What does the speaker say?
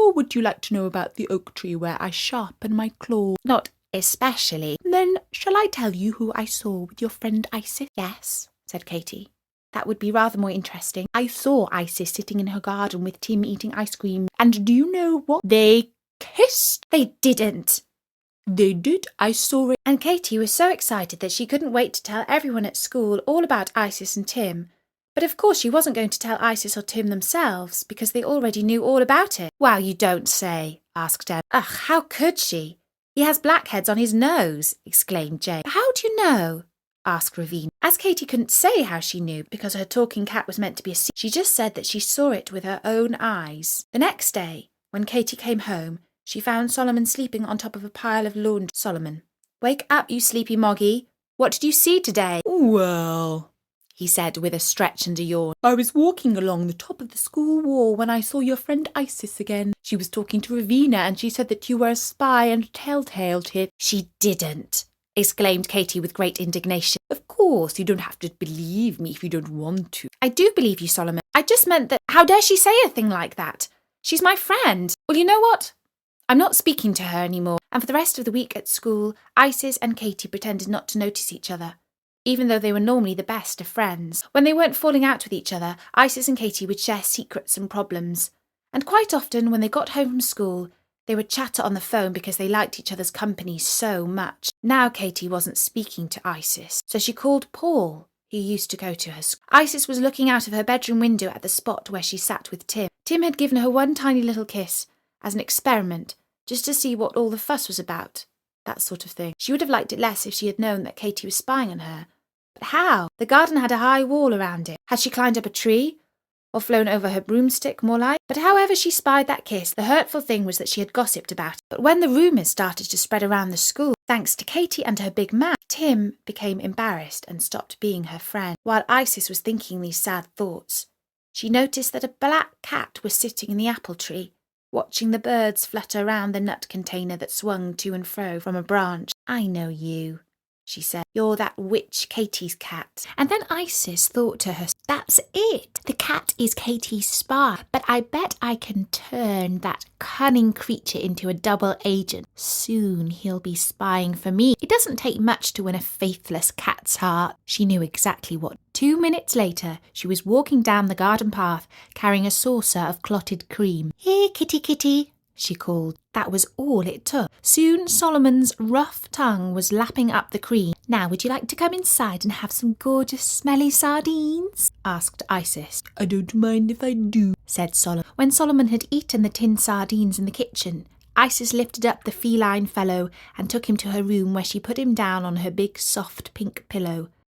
more would you like to know about the oak tree where I sharpen my claw? Not especially. Then shall I tell you who I saw with your friend Isis? Yes, said Katy. That would be rather more interesting. I saw Isis sitting in her garden with Tim eating ice cream. And do you know what? They kissed. They didn't. They did. I saw it. And Katy was so excited that she couldn't wait to tell everyone at school all about Isis and Tim. But of course she wasn't going to tell Isis or Tim themselves, because they already knew all about it. Wow, you don't say, asked Em. Ugh, how could she? He has blackheads on his nose, exclaimed Jane. How do you know? Asked Ravina. As Katy couldn't say how she knew, because her talking cat was meant to be a secret, she just said that she saw it with her own eyes. The next day, when Katy came home, she found Solomon sleeping on top of a pile of laundry. Solomon, wake up, you sleepy moggy. What did you see today? Well, he said with a stretch and a yawn. I was walking along the top of the school wall when I saw your friend Isis again. She was talking to Ravina and she said that you were a spy and a telltale tit. She didn't, exclaimed Katy with great indignation. Of course, you don't have to believe me if you don't want to. I do believe you, Solomon. I just meant that, how dare she say a thing like that? She's my friend. Well, you know what? I'm not speaking to her anymore. And for the rest of the week at school, Isis and Katy pretended not to notice each other, even though they were normally the best of friends. When they weren't falling out with each other, Isis and Katy would share secrets and problems. And quite often, when they got home from school, they would chatter on the phone because they liked each other's company so much. Now Katy wasn't speaking to Isis, so she called Paul, who used to go to her school. Isis was looking out of her bedroom window at the spot where she sat with Tim. Tim had given her one tiny little kiss as an experiment, just to see what all the fuss was about, that sort of thing. She would have liked it less if she had known that Katy was spying on her. But how? The garden had a high wall around it. Had she climbed up a tree? Or flown over her broomstick, more like? But however she spied that kiss, the hurtful thing was that she had gossiped about it. But when the rumours started to spread around the school, thanks to Katy and her big mouth, Tim became embarrassed and stopped being her friend. While Isis was thinking these sad thoughts, she noticed that a black cat was sitting in the apple tree, watching the birds flutter around the nut container that swung to and fro from a branch. I know you, she said. You're that witch Katy's cat. And then Isis thought to herself, that's it. The cat is Katy's spy, but I bet I can turn that cunning creature into a double agent. Soon he'll be spying for me. It doesn't take much to win a faithless cat's heart. She knew exactly what. 2 minutes later, she was walking down the garden path, carrying a saucer of clotted cream. Here, kitty, kitty, she called. That was all it took. Soon Solomon's rough tongue was lapping up the cream. Now, would you like to come inside and have some gorgeous smelly sardines? Asked Isis. I don't mind if I do, said Solomon. When Solomon had eaten the tin sardines in the kitchen, Isis lifted up the feline fellow and took him to her room, where she put him down on her big soft pink pillow.